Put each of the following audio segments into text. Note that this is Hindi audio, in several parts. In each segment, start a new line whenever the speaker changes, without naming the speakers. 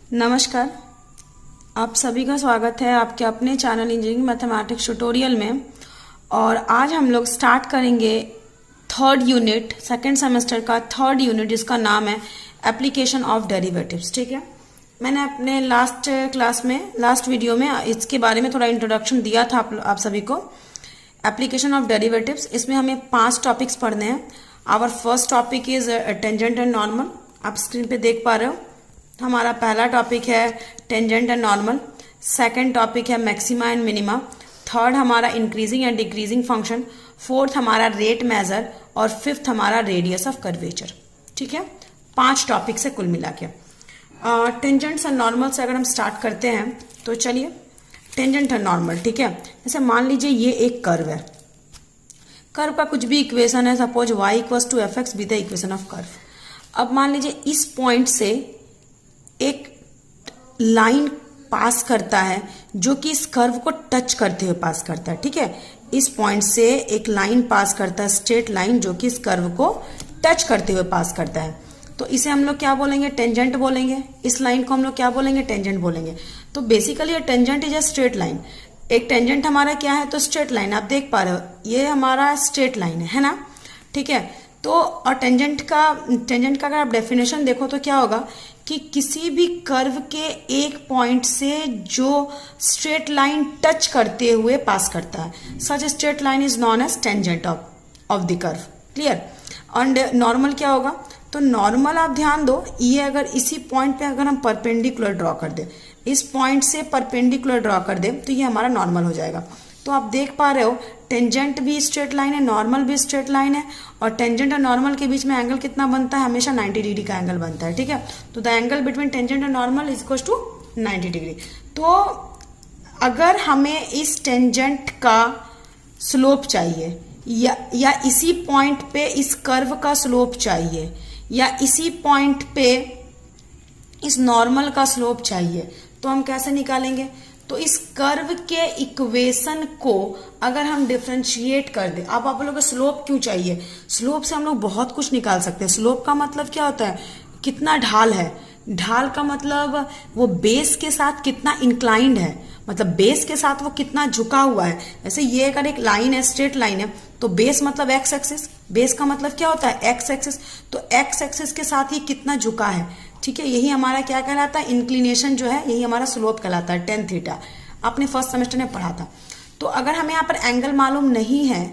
नमस्कार, आप सभी का स्वागत है आपके अपने चैनल इंजीनियरिंग मैथमेटिक्स ट्यूटोरियल में। और आज हम लोग स्टार्ट करेंगे थर्ड यूनिट, सेकंड सेमेस्टर का थर्ड यूनिट, जिसका नाम है एप्लीकेशन ऑफ डेरिवेटिव्स। ठीक है, मैंने अपने लास्ट वीडियो में इसके बारे में थोड़ा इंट्रोडक्शन दिया था आप सभी को। एप्लीकेशन ऑफ डेरिवेटिव्स, इसमें हमें 5 टॉपिक्स पढ़ने हैं। Our first topic is tangent and normal. आप स्क्रीन पे देख पा रहे हो, हमारा पहला टॉपिक है tangent and normal. Second topic है मैक्सिमा एंड मिनिमा। थर्ड हमारा increasing and decreasing function. Fourth हमारा रेट मेजर। और फिफ्थ हमारा रेडियस ऑफ कर्वेचर। ठीक है, 5 टॉपिक से कुल मिला के। टेंजेंट्स एंड नॉर्मल से अगर हम स्टार्ट करते हैं तो चलिए, टेंजेंट एंड नॉर्मल। ठीक है, जैसे मान लीजिए ये एक कर्व है, कर्व का कुछ भी इक्वेशन है, suppose y equals to f x be the equation of curve. अब मान लीजिए इस पॉइंट से एक लाइन पास करता है जो कि इस कर्व को टच करते हुए पास करता है। ठीक है, इस पॉइंट से एक लाइन पास करता है, स्ट्रेट लाइन, जो कि इस कर्व को टच करते हुए पास करता है। तो इसे हम लोग क्या बोलेंगे? टेंजेंट बोलेंगे। इस लाइन को हम लोग क्या बोलेंगे? टेंजेंट बोलेंगे। तो बेसिकली ये tangent is a straight line. एक टेंजेंट हमारा क्या है? तो स्ट्रेट लाइन। आप देख पा रहे हो, ये हमारा स्ट्रेट लाइन है ना। ठीक है, तो और टेंजेंट का अगर आप डेफिनेशन देखो तो क्या होगा कि किसी भी कर्व के एक पॉइंट से जो स्ट्रेट लाइन टच करते हुए पास करता है, such straight line is known as tangent of the curve. Clear? And normal क्या होगा? तो नॉर्मल आप ध्यान दो, ये अगर इसी पॉइंट पे अगर हम परपेंडिकुलर ड्रॉ कर दे, इस पॉइंट से परपेंडिकुलर ड्रॉ कर दे, तो ये हमारा नॉर्मल हो जाएगा। तो आप देख पा रहे हो, टेंजेंट भी स्ट्रेट लाइन है, नॉर्मल भी स्ट्रेट लाइन है, और टेंजेंट और नॉर्मल के बीच में एंगल कितना बनता है? हमेशा 90 डिग्री का एंगल बनता है। ठीक है, तो the angle between tangent and normal is equal to 90 degree. तो अगर हमें इस टेंजेंट का स्लोप चाहिए, या इसी पॉइंट पे इस कर्व का स्लोप चाहिए, या इसी पॉइंट पे इस नॉर्मल का स्लोप चाहिए, तो हम कैसे निकालेंगे? तो इस कर्व के इक्वेशन को अगर हम डिफरेंशिएट कर दे, अब आप लोगों को स्लोप क्यों चाहिए? स्लोप से हम लोग बहुत कुछ निकाल सकते हैं। स्लोप का मतलब क्या होता है? कितना ढाल है। ढाल का मतलब वो बेस के साथ कितना इंक्लाइंड है, मतलब बेस के साथ वो कितना झुका हुआ है। जैसे ये अगर एक लाइन है, स्ट्रेट लाइन है, तो बेस मतलब एक्स एक्सिस। बेस का मतलब क्या होता है? X axis. तो एक्स एक्सिस के साथ ही कितना झुका है। ठीक है, यही हमारा क्या कहलाता है? इंक्लिनेशन जो है, यही हमारा स्लोप कहलाता है, टेन थीटा। आपने फर्स्ट सेमेस्टर में पढ़ा था। तो अगर हमें यहाँ पर एंगल मालूम नहीं है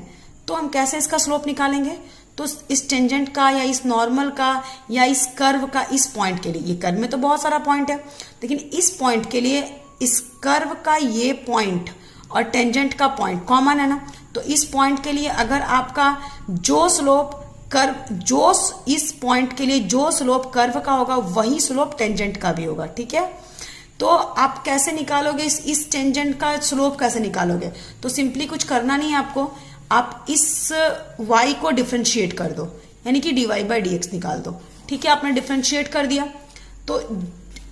तो हम कैसे इसका स्लोप निकालेंगे? तो इस टेंजेंट का, या इस नॉर्मल का, या इस कर्व का, इस पॉइंट के लिए, ये कर्व में तो बहुत सारा पॉइंट है, लेकिन इस पॉइंट के लिए इस कर्व का ये पॉइंट और टेंजेंट का पॉइंट कॉमन है ना। तो इस पॉइंट के लिए अगर आपका जो स्लोप कर्व, जो इस पॉइंट के लिए जो स्लोप कर्व का होगा, वही स्लोप टेंजेंट का भी होगा। ठीक है, तो आप कैसे निकालोगे इस टेंजेंट का स्लोप? कैसे निकालोगे? तो सिंपली कुछ करना नहीं है आपको, आप इस y को डिफरेंशिएट कर दो, यानी कि dy बाई डी एक्स निकाल दो। ठीक है, आपने डिफरेंशिएट कर दिया, तो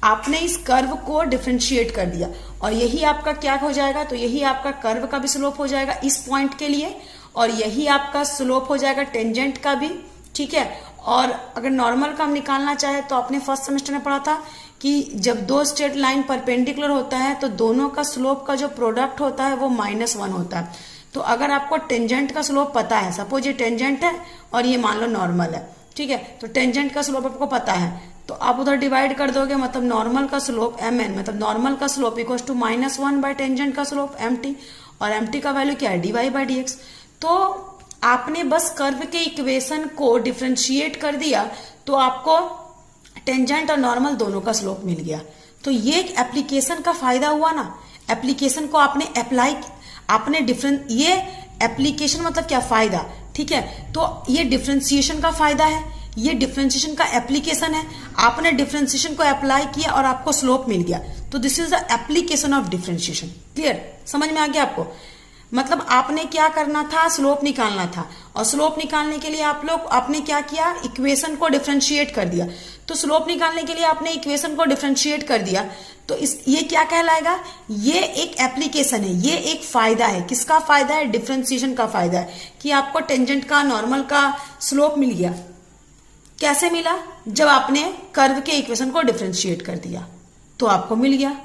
आपने इस कर्व को डिफरेंशिएट कर दिया, और यही आपका क्या हो जाएगा? तो यही आपका कर्व का भी स्लोप हो जाएगा इस पॉइंट के लिए, और यही आपका स्लोप हो जाएगा टेंजेंट का भी। ठीक है, और अगर नॉर्मल का हम निकालना चाहे तो आपने फर्स्ट सेमेस्टर में पढ़ा था कि जब दो स्ट्रेट लाइन परपेंडिकुलर होता है तो दोनों का स्लोप का जो प्रोडक्ट होता है वो -1 होता है। तो अगर आपको टेंजेंट का स्लोप पता है, सपोज ये टेंजेंट है और ये मान लो नॉर्मल है, ठीक है, तो टेंजेंट का स्लोप आपको पता है, तो आप उधर डिवाइड कर दोगे, मतलब नॉर्मल का स्लोप mn, मतलब नॉर्मल का slope equal to -1 by tangent का स्लोप mt, और mt का वैल्यू क्या है? dy by d x. तो आपने बस कर्व के इक्वेशन को डिफरेंशिएट कर दिया तो आपको टेंजेंट और नॉर्मल दोनों का स्लोप मिल गया। तो ये एक एप्लीकेशन का फायदा हुआ ना। एप्लीकेशन को आपने अप्लाई, आपने डिफरेंट, ये एप्लीकेशन मतलब क्या? फायदा। ठीक है, तो ये डिफरेंशिएशन का फायदा है, ये डिफरेंशिएशन का एप्लीकेशन है। आपने डिफरेंशिएशन को अप्लाई किया और आपको स्लोप मिल गया, तो this is the application of differentiation. Clear? समझ में आ गया आपको? मतलब आपने क्या करना था? स्लोप निकालना था, और स्लोप निकालने के लिए आपने क्या किया? इक्वेशन को डिफरेंशिएट कर दिया। तो स्लोप निकालने के लिए आपने इक्वेशन को डिफरेंशिएट कर दिया, तो ये क्या कहलाएगा? ये एक एप्लीकेशन है, ये एक फायदा है। किसका फायदा है? डिफरेंशिएशन का फायदा है, कि आपको टेंजेंट का, नॉर्मल का स्लोप मिल गया। कैसे मिला? जब आपने कर्व के इक्वेशन को डिफरेंशिएट कर दिया। तो आपको मिल गया,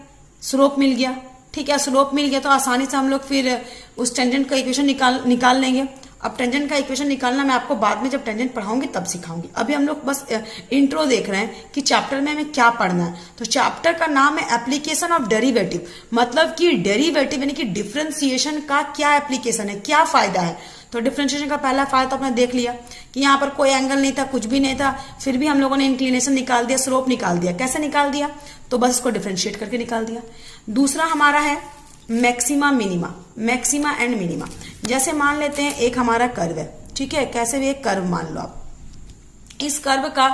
स्लोप मिल गया। ठीक है, स्लोप मिल गया तो आसानी से हम लोग फिर उस टेंजेंट का इक्वेशन निकाल लेंगे। अब टेंजेंट का इक्वेशन निकालना मैं आपको बाद में जब टेंजेंट पढ़ाऊंगी तब सिखाऊंगी। अभी हम लोग बस इंट्रो देख रहे हैं कि चैप्टर में हमें क्या पढ़ना है। तो चैप्टर का नाम है एप्लीकेशन ऑफ डेरिवेटिव, मतलब कि डेरिवेटिव यानी कि डिफरेंशिएशन का क्या एप्लीकेशन है, क्या फायदा है। तो डिफरेंशिएशन का पहला फायदा तो आपने देख लिया कि यहाँ पर कोई एंगल नहीं था, कुछ भी नहीं था, फिर भी हम लोगों ने इंक्लिनेशन निकाल दिया, स्लोप निकाल दिया। कैसे निकाल दिया? तो बस इसको डिफरेंशिएट करके निकाल दिया। दूसरा हमारा है maxima minima, maxima and minima. जैसे मान लेते हैं एक हमारा कर्व है, ठीक है, कैसे भी एक कर्व मान लो आप। इस कर्व का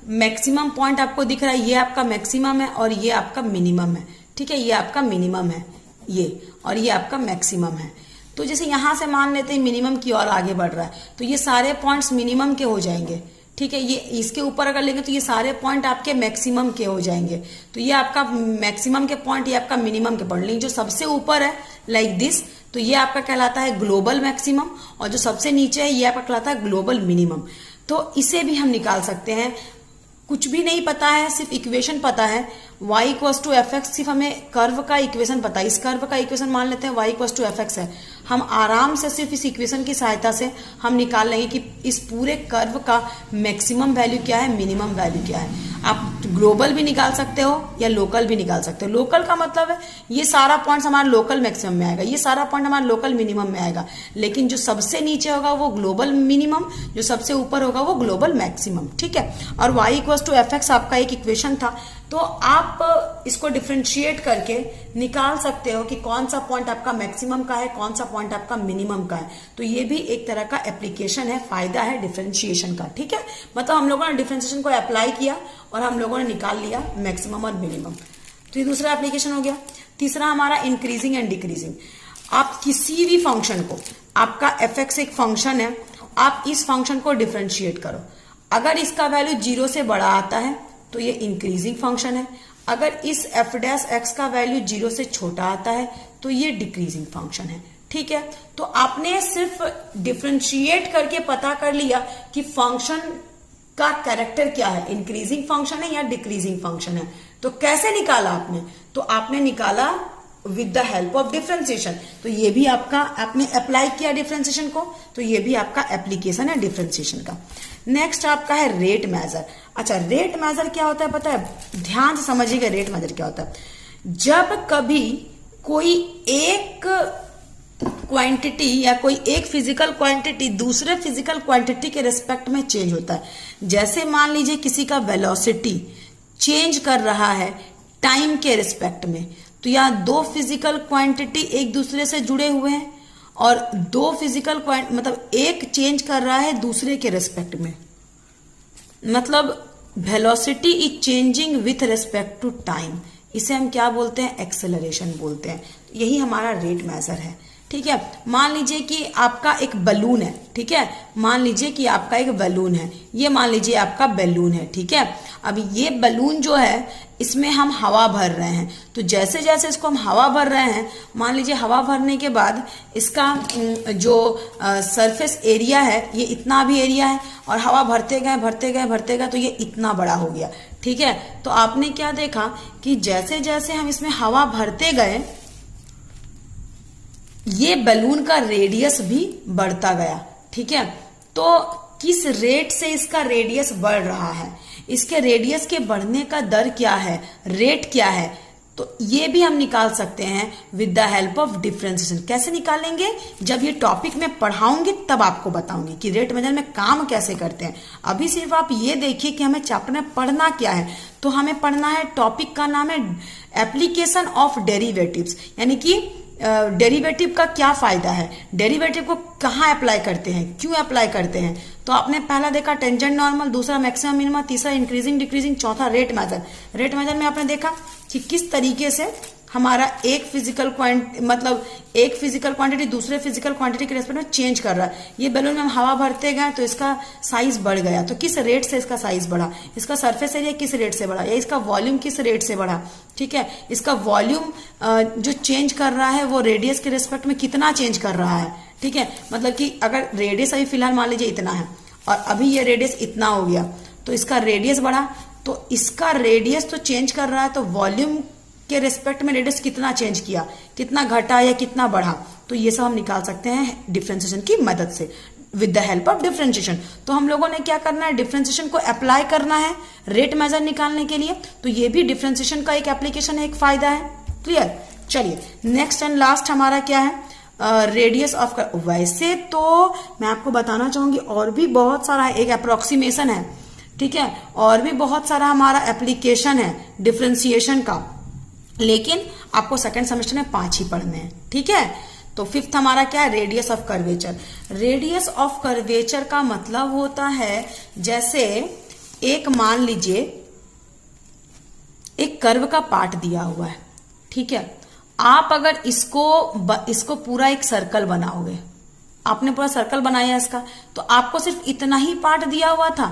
मैक्सिमम पॉइंट आपको दिख रहा है, ये आपका मैक्सिमम है और ये आपका मिनिमम है। ठीक है, ये आपका मिनिमम है ये, और ये आपका मैक्सिमम है। तो जैसे यहां से मान लेते हैं मिनिमम की ओर आगे बढ़ रहा है, तो ये सारे पॉइंट्स मिनिमम के हो जाएंगे। ठीक है, ये इसके ऊपर अगर लेंगे तो ये सारे पॉइंट आपके मैक्सिमम के हो जाएंगे। तो ये आपका मैक्सिमम के पॉइंट, ये आपका मिनिमम के पॉइंट। लेकिन जो सबसे ऊपर है लाइक दिस, तो ये आपका कहलाता है ग्लोबल मैक्सिमम, और जो सबसे नीचे है ये आपका कहलाता है ग्लोबल मिनिमम। तो इसे भी हम निकाल सकते हैं। कुछ भी नहीं पता है, सिर्फ इक्वेशन पता है, y equals to f x, सिर्फ हमें कर्व का इक्वेशन पता है। इस कर्व का इक्वेशन मान लेते हैं y equals to f x है। हम आराम से सिर्फ इस इक्वेशन की सहायता से हम निकाल लेंगे कि इस पूरे कर्व का मैक्सिमम वैल्यू क्या है, मिनिमम वैल्यू क्या है। आप ग्लोबल भी निकाल सकते हो या लोकल भी निकाल सकते हो। लोकल का मतलब है ये सारा पॉइंट हमारा लोकल मैक्सिमम में आएगा, ये सारा पॉइंट हमारा लोकल मिनिमम में आएगा, लेकिन जो सबसे नीचे होगा वो ग्लोबल मिनिमम, जो सबसे ऊपर होगा वो ग्लोबल मैक्सिमम। ठीक है, और y equals to f x आपका एक इक्वेशन था, तो आप इसको डिफरेंशिएट करके निकाल सकते हो कि कौन सा पॉइंट आपका मैक्सिमम का है, कौन सा पॉइंट आपका मिनिमम का है। तो ये भी एक तरह का एप्लीकेशन है, फायदा है डिफरेंशिएशन का। ठीक है, मतलब हम लोगों ने डिफरेंशिएशन को अप्लाई किया और हम लोगों ने निकाल लिया मैक्सिमम और मिनिमम। तो ये दूसरा एप्लीकेशन हो गया। तीसरा हमारा इंक्रीजिंग एंड डिक्रीजिंग। आप किसी भी फंक्शन को, आपका एफ एक्स एक फंक्शन है, आप इस फंक्शन को डिफरेंशिएट करो। अगर इसका वैल्यू 0 से बड़ा आता है तो ये इंक्रीजिंग फंक्शन है, अगर इस एफ डैश एक्स का वैल्यू 0 से छोटा आता है तो ये डिक्रीजिंग फंक्शन है। ठीक है, तो आपने सिर्फ डिफरेंशिएट करके पता कर लिया कि फंक्शन का कैरेक्टर क्या है, इंक्रीजिंग फंक्शन है या डिक्रीजिंग फंक्शन है। तो कैसे निकाला आपने? तो आपने निकाला with the help of differentiation. तो ये भी आपका, आपने अप्लाई किया डिफरेंशिएशन को, तो ये भी आपका एप्लीकेशन है डिफरेंशिएशन का। नेक्स्ट आपका है रेट मेजर। अच्छा, रेट मेजर क्या होता है पता है? ध्यान से समझिएगा रेट मेजर क्या होता है। जब कभी कोई एक क्वांटिटी या कोई एक फिजिकल क्वांटिटी दूसरे फिजिकल क्वांटिटी के रिस्पेक्ट में चेंज होता है, जैसे मान लीजिए किसी का वेलोसिटी चेंज कर रहा है टाइम के रिस्पेक्ट में, तो यहाँ दो फिजिकल क्वांटिटी एक दूसरे से जुड़े हुए हैं और दो फिजिकल क्वांटिटी मतलब एक चेंज कर रहा है दूसरे के रिस्पेक्ट में, मतलब velocity is changing with respect to time. इसे हम क्या बोलते हैं? एक्सेलरेशन बोलते हैं। यही हमारा रेट मेजर है। ठीक है, मान लीजिए कि आपका एक बलून है। ठीक है, मान लीजिए कि आपका एक बलून है, ये मान लीजिए आपका बैलून है। ठीक है, अब ये बलून जो है इसमें हम हवा भर रहे हैं, तो जैसे जैसे इसको हम हवा भर रहे हैं, मान लीजिए हवा भरने के बाद इसका जो सरफेस एरिया है ये इतना भी एरिया है, और हवा भरते गए भरते गए भरते गए तो ये इतना बड़ा हो गया। ठीक है, तो आपने क्या देखा कि जैसे जैसे हम इसमें हवा भरते गए ये बलून का रेडियस भी बढ़ता गया। ठीक है, तो किस रेट से इसका रेडियस बढ़ रहा है, इसके रेडियस के बढ़ने का दर क्या है, रेट क्या है, तो ये भी हम निकाल सकते हैं with the help of differentiation. कैसे निकालेंगे? जब ये टॉपिक में पढ़ाऊंगी तब आपको बताऊंगी कि रेट मेजर में काम कैसे करते हैं। अभी सिर्फ आप ये देखिए कि हमें चैप्टर में पढ़ना क्या है। तो हमें पढ़ना है, टॉपिक का नाम है एप्लीकेशन ऑफ डेरिवेटिव्स, यानी कि डेरिवेटिव का क्या फायदा है, डेरिवेटिव को कहाँ अप्लाई करते हैं, क्यों अप्लाई करते हैं। तो आपने पहला देखा टेंजेंट नॉर्मल, दूसरा मैक्सिमम मिनिमम, तीसरा इंक्रीजिंग डिक्रीजिंग, चौथा रेट मेजर। रेट मेजर में आपने देखा कि किस तरीके से हमारा एक फिजिकल क्वांटिटी दूसरे फिजिकल क्वांटिटी के रेस्पेक्ट में चेंज कर रहा है। ये बैलून में हम हवा भरते गए तो इसका साइज बढ़ गया, तो किस रेट से इसका साइज बढ़ा, इसका सरफेस एरिया किस रेट से बढ़ा, या इसका वॉल्यूम किस रेट से बढ़ा। ठीक है, इसका वॉल्यूम जो चेंज कर रहा है वो रेडियस के रेस्पेक्ट में कितना चेंज कर रहा है। ठीक है, मतलब कि अगर रेडियस अभी फिलहाल मान लीजिए इतना है और अभी ये रेडियस इतना हो गया, तो इसका रेडियस बढ़ा तो इसका रेडियस तो चेंज कर रहा है, तो वॉल्यूम के रिस्पेक्ट में रेडियस कितना चेंज किया, कितना घटा या कितना बढ़ा, तो ये सब हम निकाल सकते हैं डिफरेंशिएशन की मदद से, with the help of differentiation. तो हम लोगों ने क्या करना है, डिफरेंशिएशन को अप्लाई करना है रेट मेजर निकालने के लिए। तो ये भी डिफरेंशिएशन का एक एप्लीकेशन है, एक फायदा है। क्लियर। चलिए नेक्स्ट एंड लास्ट हमारा क्या है, रेडियस ऑफ कर्व। वैसे तो मैं आपको बताना चाहूंगी और भी बहुत सारा है, एक अप्रोक्सीमेशन है, ठीक है, और भी बहुत सारा हमारा एप्लीकेशन है डिफरेंशिएशन का, लेकिन आपको सेकंड सेमेस्टर में 5 ही पढ़ने हैं, ठीक है। तो फिफ्थ हमारा क्या है, radius of curvature. Radius of curvature का मतलब होता है, जैसे एक मान लीजिए एक कर्व का पार्ट दिया हुआ है, ठीक है, आप अगर इसको पूरा एक सर्कल बनाओगे, आपने पूरा सर्कल बनाया इसका, तो आपको सिर्फ इतना ही पार्ट दिया हुआ था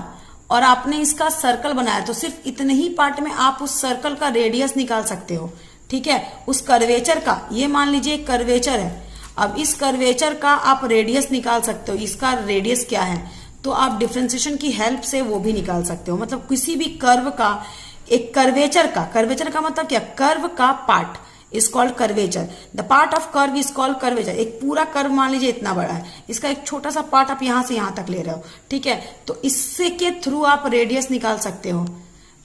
और आपने इसका सर्कल बनाया, तो सिर्फ इतने ही पार्ट में आप उस सर्कल का रेडियस निकाल सकते हो, ठीक है, उस कर्वेचर का। ये मान लीजिए एक कर्वेचर है, अब इस कर्वेचर का आप रेडियस निकाल सकते हो, इसका रेडियस क्या है, तो आप डिफरेंशिएशन की हेल्प से वो भी निकाल सकते हो। मतलब किसी भी कर्व का, एक कर्वेचर का मतलब क्या, कर्व का part is called curvature. The part of curve is called curvature. एक पूरा कर्व मान लीजिए इतना बड़ा है, इसका एक छोटा सा पार्ट आप यहां से यहां तक ले रहे हो, ठीक है, तो इससे के थ्रू आप रेडियस निकाल सकते हो।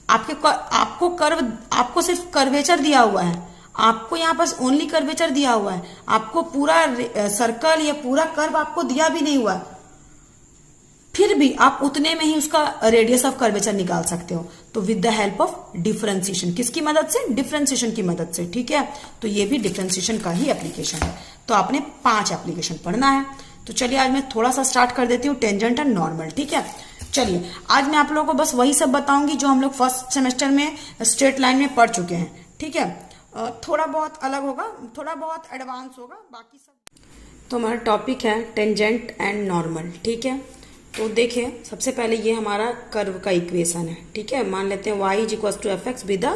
आपको सिर्फ कर्वेचर दिया हुआ है, आपको यहाँ पर ओनली कर्वेचर दिया हुआ है, आपको पूरा सर्कल या पूरा कर्व आपको दिया भी नहीं हुआ है, फिर भी आप उतने में ही उसका रेडियस ऑफ कर्वेचर निकाल सकते हो। तो with the help of differentiation, किसकी मदद से, डिफरेंशिएशन की मदद से, ठीक है। तो ये भी डिफरेंशिएशन का ही एप्लीकेशन है। तो आपने 5 एप्लीकेशन पढ़ना है। तो चलिए आज मैं थोड़ा सा स्टार्ट कर देती हूँ, टेंजेंट एंड नॉर्मल, ठीक है। चलिए आज मैं आप लोगों को बस वही सब बताऊंगी जो हम लोग फर्स्ट सेमेस्टर में स्ट्रेट लाइन में पढ़ चुके हैं, ठीक है। थोड़ा बहुत अलग होगा, थोड़ा बहुत एडवांस होगा, बाकी सब। तो हमारा टॉपिक है टेंजेंट एंड नॉर्मल, ठीक है। तो देखिए सबसे पहले ये हमारा कर्व का इक्वेशन है, ठीक है। मान लेते हैं y = fx with the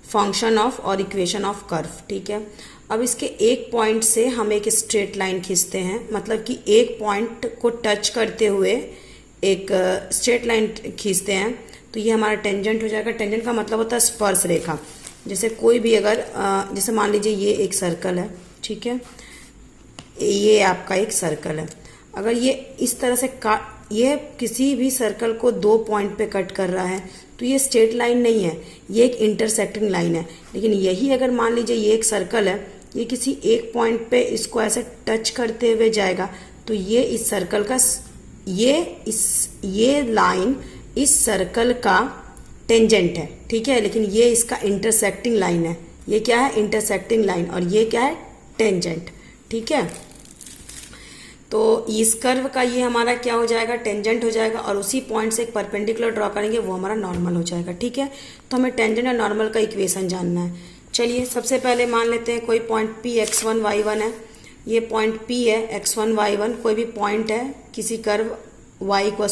function of और इक्वेशन ऑफ कर्व, ठीक है। अब इसके एक पॉइंट से हम एक स्ट्रेट लाइन खींचते हैं, मतलब कि एक पॉइंट को टच करते हुए एक स्ट्रेट लाइन खींचते हैं, तो ये हमारा टेंजेंट हो जाएगा। टेंजेंट का मतलब होता है स्पर्श रेखा। जैसे कोई भी अगर जैसे मान लीजिए ये एक सर्कल है, ठीक है, ये आपका एक सर्कल है, अगर ये इस तरह से ये किसी भी सर्कल को 2 पॉइंट पे कट कर रहा है, तो ये स्ट्रेट लाइन नहीं है, ये एक इंटरसेक्टिंग लाइन है। लेकिन यही अगर मान लीजिए ये एक सर्कल है, ये किसी एक पॉइंट पे इसको ऐसे टच करते हुए जाएगा, तो ये इस सर्कल का ये लाइन इस सर्कल का टेंजेंट है, ठीक है। लेकिन ये इसका इंटरसेक्टिंग लाइन है, ये क्या है, इंटरसेक्टिंग लाइन, और ये क्या है, टेंजेंट, ठीक है। तो इस कर्व का ये हमारा क्या हो जाएगा, टेंजेंट हो जाएगा, और उसी पॉइंट से एक परपेंडिकुलर ड्रॉ करेंगे, वो हमारा नॉर्मल हो जाएगा, ठीक है। तो हमें टेंजेंट और नॉर्मल का इक्वेशन जानना है। चलिए सबसे पहले मान लेते हैं कोई पॉइंट P x1 y1 है, ये पॉइंट P है x1 y1, कोई भी पॉइंट है किसी कर्व y =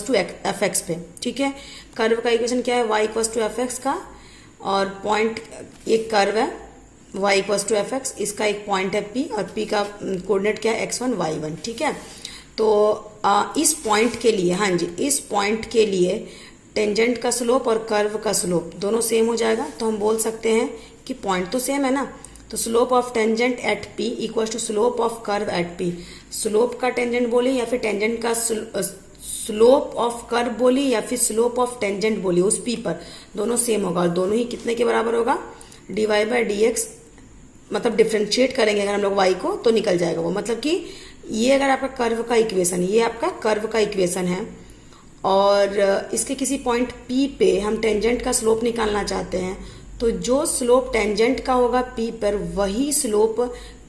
fx पे, ठीक है। कर्व का इक्वेशन क्या है, y = fx का, और पॉइंट एक कर्व है y = fx, इसका एक पॉइंट है P, और P का कोऑर्डिनेट क्या है, x1 y1, ठीक है। तो इस पॉइंट के लिए, हाँ जी, इस पॉइंट के लिए टेंजेंट का स्लोप और कर्व का स्लोप दोनों सेम हो जाएगा। तो हम बोल सकते हैं कि पॉइंट तो सेम है ना, तो slope of tangent at P = slope of curve at P। Slope का टेंजेंट बोले या फिर टेंजेंट का स्लोप ऑफ कर्व बोली या फिर स्लोप ऑफ टेंजेंट बोली, उस P पर दोनों सेम होगा, और दोनों ही कितने के बराबर होगा, dy/dx। मतलब डिफ्रेंशिएट करेंगे अगर हम लोग y को, तो निकल जाएगा वो। मतलब कि ये अगर आपका कर्व का इक्वेशन, ये आपका कर्व का इक्वेशन है, और इसके किसी पॉइंट P पे हम टेंजेंट का स्लोप निकालना चाहते हैं, तो जो स्लोप टेंजेंट का होगा P पर, वही स्लोप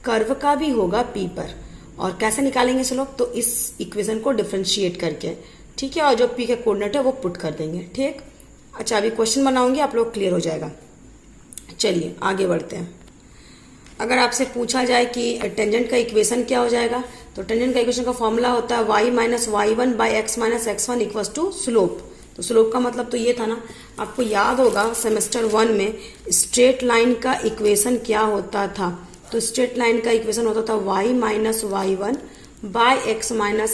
कर्व का भी होगा P पर। और कैसे निकालेंगे स्लोप, तो इस इक्वेशन को डिफ्रेंशिएट करके, ठीक है, और जो P का कोऑर्डिनेट है वो पुट कर देंगे, ठीक। अच्छा अभी क्वेश्चन बनाऊंगी, आप लोग क्लियर हो जाएगा। चलिए आगे बढ़ते हैं। अगर आपसे पूछा जाए कि टेंजेंट का इक्वेशन क्या हो जाएगा, तो टेंजेंट का इक्वेशन का फॉर्मूला होता है y - y1/x - x1 = स्लोप। तो स्लोप का मतलब तो ये था ना, आपको याद होगा सेमेस्टर 1 में स्ट्रेट लाइन का इक्वेशन क्या होता था। तो स्ट्रेट लाइन का इक्वेशन होता था y - y1/x -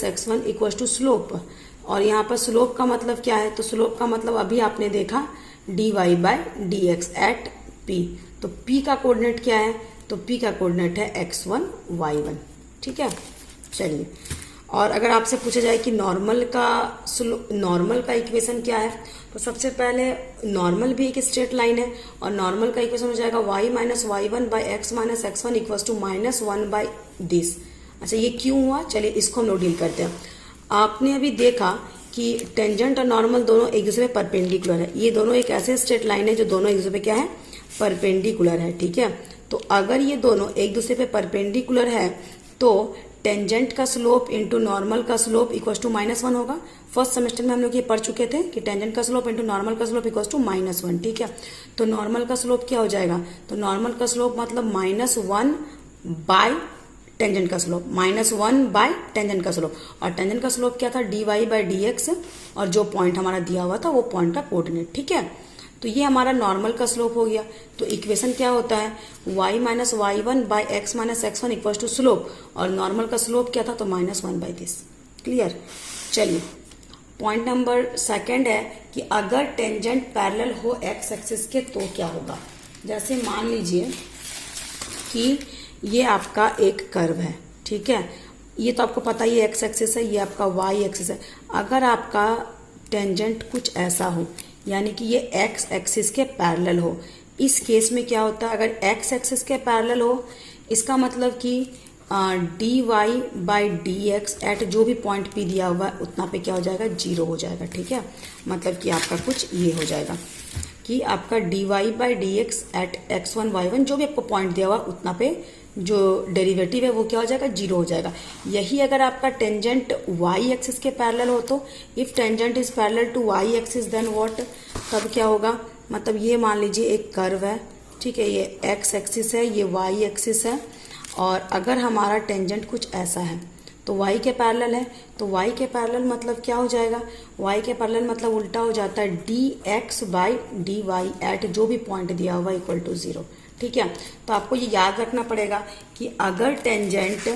x1 = स्लोप। और यहाँ पर स्लोप का मतलब क्या है, तो स्लोप का मतलब अभी आपने देखा d y by d x at p. तो पी का कोऑर्डिनेट क्या है, तो पी का कोऑर्डिनेट है x1 y1। ठीक है, चलिए। और अगर आपसे पूछा जाए कि नॉर्मल का इक्वेशन क्या है, तो सबसे पहले नॉर्मल भी एक स्ट्रेट लाइन है और नॉर्मल का इक्वेशन हो जाएगा y minus y one by x minus x one equal to minus one by this. अच्छा, ये क्यों हुआ, चलिए इसको हम लोग डील करते हैं। आपने अभी देखा कि टेंजेंट और नॉर्मल दोनों एक दूसरे पे परपेंडिकुलर है। ये दोनों एक ऐसे स्ट्रेट लाइन है जो दोनों एक दूसरे पे क्या है, परपेंडिकुलर है। ठीक है, तो अगर ये दोनों एक दूसरे पे परपेंडिकुलर है तो टेंजेंट का स्लोप इंटू नॉर्मल का स्लोप इक्वल टू -1 होगा। फर्स्ट सेमेस्टर में हम लोग ये पढ़ चुके थे कि टेंजेंट का स्लोप इंटू नॉर्मल का स्लोप इक्वल टू -1। ठीक है, तो नॉर्मल का स्लोप क्या हो जाएगा, तो नॉर्मल का स्लोप मतलब -1 बाय टेंजेंट का स्लोप, -1 बाय टेंजेंट का स्लोप। और टेंजेंट का स्लोप क्या था, d y by d x, और जो पॉइंट हमारा दिया हुआ था वो पॉइंट का कोऑर्डिनेट। ठीक है, तो ये हमारा नॉर्मल का स्लोप हो गया। तो इक्वेशन क्या होता है, y minus y one by x minus x one equal to slope, और नॉर्मल का स्लोप क्या था, तो -1 बाई दिस। क्लियर। चलिए, पॉइंट नंबर सेकंड है कि अगर टेंजेंट पैरेलल हो एक्स एक्सिस के तो क्या होगा। जैसे मान लीजिए कि ये आपका एक कर्व है। ठीक है, ये तो आपको पता ही एक्स एक्सिस है, ये आपका वाई एक्सिस है। अगर आपका टेंजेंट कुछ ऐसा हो, यानी कि ये एक्स एक्सिस के पैरेलल हो, इस केस में क्या होता है, अगर एक्स एक्सिस के पैरेलल हो, इसका मतलब कि d y by d x at जो भी पॉइंट पी दिया हुआ है उतना पे क्या हो जाएगा, 0 हो जाएगा। ठीक है, मतलब कि आपका कुछ ये हो जाएगा कि आपका d y by d x at x1 y1 जो भी आपको पॉइंट दिया हुआ उतना पे जो डेरिवेटिव है वो क्या हो जाएगा, 0 हो जाएगा। यही अगर आपका टेंजेंट y एक्सिस के पैरेलल हो तो if tangent is parallel to y axis then what, तब क्या होगा, मतलब ये मान लीजिए एक कर्व है। ठीक है, ये x एक्सिस है, ये y एक्सिस है, और अगर हमारा टेंजेंट कुछ ऐसा है तो y के पैरेलल है, तो y के पैरेलल मतलब क्या हो जाएगा, y के पैरेलल मतलब उल्टा हो जाता है dx by d y at जो भी पॉइंट दिया हुआ इक्वल टू 0। ठीक है, तो आपको ये याद रखना पड़ेगा कि अगर टेंजेंट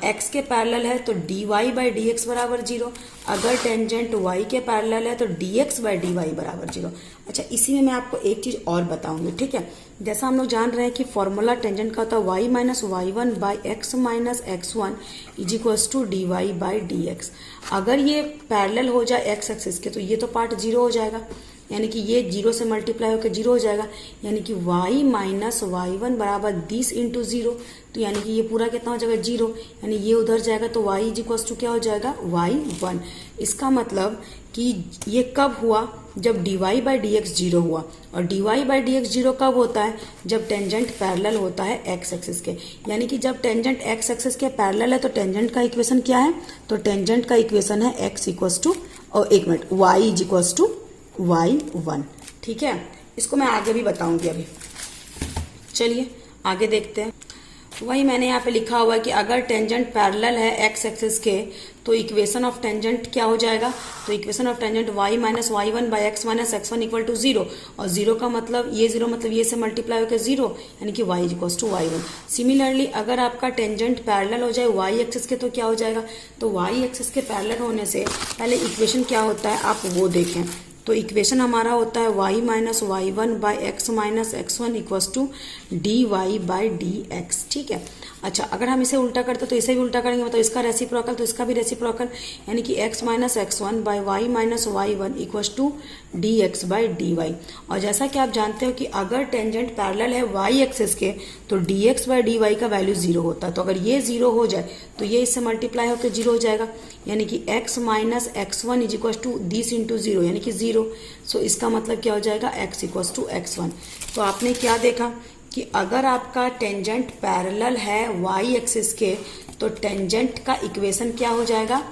x के पैरेलल है तो dy बाई डी एक्स बराबर 0, अगर टेंजेंट y के पैरेलल है तो dx बाई डी वाई बराबर 0। अच्छा, इसी में मैं आपको एक चीज और बताऊंगी। ठीक है, जैसा हम लोग जान रहे हैं कि फॉर्मूला टेंजेंट का होता है y minus y one by x minus x one is equals to d y by d x. अगर ये पैरेलल हो जाए x एक्सिस के तो ये तो पार्ट 0 हो जाएगा, यानी कि ये 0 से मल्टीप्लाई होकर 0 हो जाएगा, यानी कि y माइनस वाई वन बराबर 20 इंटू 0, तो यानी कि ये पूरा कितना हो जाएगा, 0, यानी ये उधर जाएगा तो y इज इक्वल्स टू क्या हो जाएगा, y1। इसका मतलब कि ये कब हुआ, जब dy बाई डी एक्स 0 हुआ, और dy बाई डी एक्स 0 कब होता है, जब टेंजेंट पैरेलल होता है x एक्सिस के। यानी कि जब टेंजेंट x एक्सिस के पैरेलल है तो टेंजेंट का इक्वेशन क्या है, तो टेंजेंट का इक्वेशन है x इक्वल्स टू, और एक minute, y is equals to y1। ठीक है, इसको मैं आगे भी बताऊंगी अभी। चलिए आगे देखते हैं। वही मैंने यहाँ पे लिखा हुआ है कि अगर टेंजेंट पैरेलल है x एक्सिस के तो इक्वेशन ऑफ टेंजेंट क्या हो जाएगा, तो equation of tangent y minus y one by x minus x one equal to 0, और 0 का मतलब ये 0 मतलब ये से मल्टीप्लाई होकर 0, यानी कि y equals to y1। Similarly अगर आपका टेंजेंट पैरेलल हो जाए y एक्सिस के तो क्या हो जाएगा, तो y एक्सिस के पैरेलल होने से पहले इक्वेशन क्या होता है आप वो देखें। तो इक्वेशन हमारा होता है y minus y one by x minus x one equals to d y by d x. ठीक है, अच्छा अगर हम इसे उल्टा करते तो इसे भी उल्टा करेंगे, मतलब इसका रेसिप्रोकल तो इसका भी रेसिप्रोकल, यानी कि x minus x one by y minus y one equals to d x by d y. और जैसा कि आप जानते हो कि अगर टेंजेंट पैरेलल है y एक्सिस के तो d x by d y का वैल्यू 0 होता है, तो अगर ये 0 हो जाए तो ये इससे मल्टीप्लाई होकर 0 हो जाएगा, यानी कि x minus x one is equal to this into 0, यानी कि 0। सो इसका मतलब क्या हो जाएगा, x इक्वल्स टू x1। तो आपने क्या देखा कि अगर आपका टेंजेंट पैरेलल है y एक्सिस के तो टेंजेंट का इक्वेशन क्या हो जाएगा,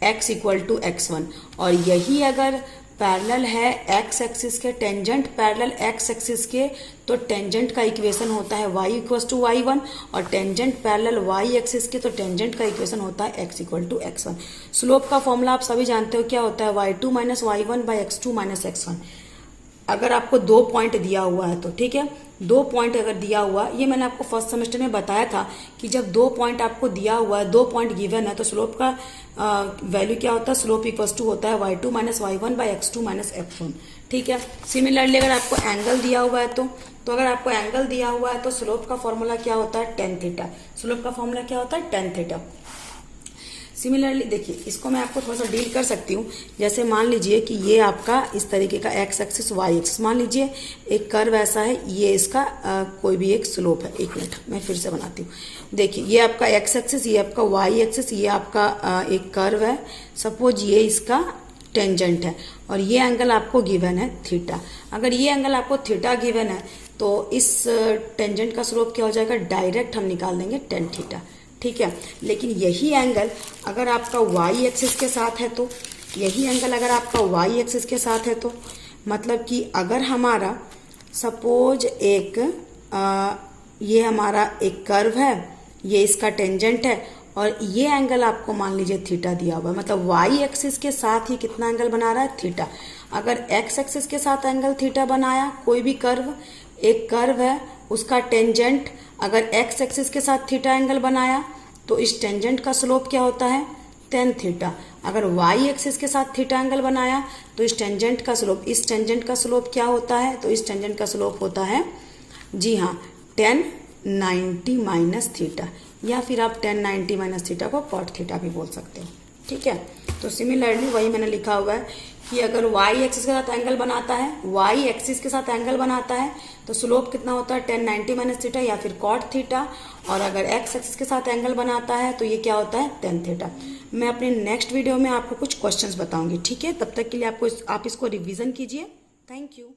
x इक्वल टू x1, और यही अगर पैरेलल है x एक्सिस के, टेंजेंट पैरेलल x एक्सिस के, तो टेंजेंट का इक्वेशन होता है y इक्वल टू y1, और टेंजेंट पैरेलल y एक्सिस के तो टेंजेंट का इक्वेशन होता है x equal to x1। Slope का फॉर्मूला आप सभी जानते हो क्या होता है, y2 minus y one by x2 minus x1। अगर आपको 2 पॉइंट दिया हुआ है तो ठीक है, 2 पॉइंट अगर दिया हुआ, ये मैंने आपको फर्स्ट सेमेस्टर में बताया था कि जब 2 पॉइंट आपको दिया हुआ है, 2 पॉइंट गिवन है, तो स्लोप का वैल्यू क्या होता है, स्लोप इक्वल्स टू होता है y2 minus y1 by x2 minus x1। ठीक है। सिमिलरली अगर आपको एंगल दिया हुआ है तो अगर आपको एंगल दिया हुआ है तो स्लोप का फॉर्मूला क्या होता है, tan थीटा। स्लोप का फॉर्मूला क्या होता है, tan थीटा। सिमिलरली देखिए, इसको मैं आपको थोड़ा सा डील कर सकती हूँ। जैसे मान लीजिए कि ये आपका इस तरीके का एक्स एक्सिस वाई एक्सिस, मान लीजिए एक कर्व ऐसा है, ये इसका कोई भी एक स्लोप है। एक मिनट मैं फिर से बनाती हूँ। देखिए ये आपका एक्स एक्सिस, ये आपका वाई एक्सिस, ये आपका एक कर्व है। सपोज ये इसका टेंजेंट है और ये एंगल आपको गिवन है थीटा। अगर ये एंगल आपको थीटा गिवन है तो इस टेंजेंट का स्लोप क्या हो जाएगा, डायरेक्ट हम निकाल देंगे tan थीटा। ठीक है। लेकिन यही एंगल अगर आपका वाई एक्सिस के साथ है तो, यही एंगल अगर आपका वाई एक्सिस के साथ है तो मतलब कि अगर हमारा सपोज एक ये हमारा एक कर्व है, ये इसका टेंजेंट है और ये एंगल आपको मान लीजिए थीटा दिया हुआ है, मतलब वाई एक्सिस के साथ ही कितना एंगल बना रहा है, थीटा। अगर एक्स एक्सिस के साथ एंगल थीटा बनाया, कोई भी कर्व, एक कर्व है उसका टेंजेंट अगर एक्स एक्सिस के साथ थीटा एंगल बनाया तो इस टेंजेंट का स्लोप क्या होता है, tan थीटा। अगर वाई एक्सिस के साथ थीटा एंगल बनाया तो इस टेंजेंट का स्लोप, इस टेंजेंट का स्लोप क्या होता है, तो इस टेंजेंट का स्लोप होता है, जी हाँ, tan 90 माइनस थीटा, या फिर आप tan 90 माइनस थीटा को cot थीटा भी बोल सकते हो। ठीक है। तो सिमिलरली वही मैंने लिखा हुआ है कि अगर y एक्सिस के साथ एंगल बनाता है, y एक्सिस के साथ एंगल बनाता है तो स्लोप कितना होता है, tan 90 माइनस थीटा या फिर cot थीटा। और अगर x एक्सिस के साथ एंगल बनाता है तो ये क्या होता है, tan थीटा। मैं अपने नेक्स्ट वीडियो में आपको कुछ क्वेश्चंस बताऊंगी। ठीक है। तब तक के लिए आप इसको रिवीजन कीजिए। Thank you.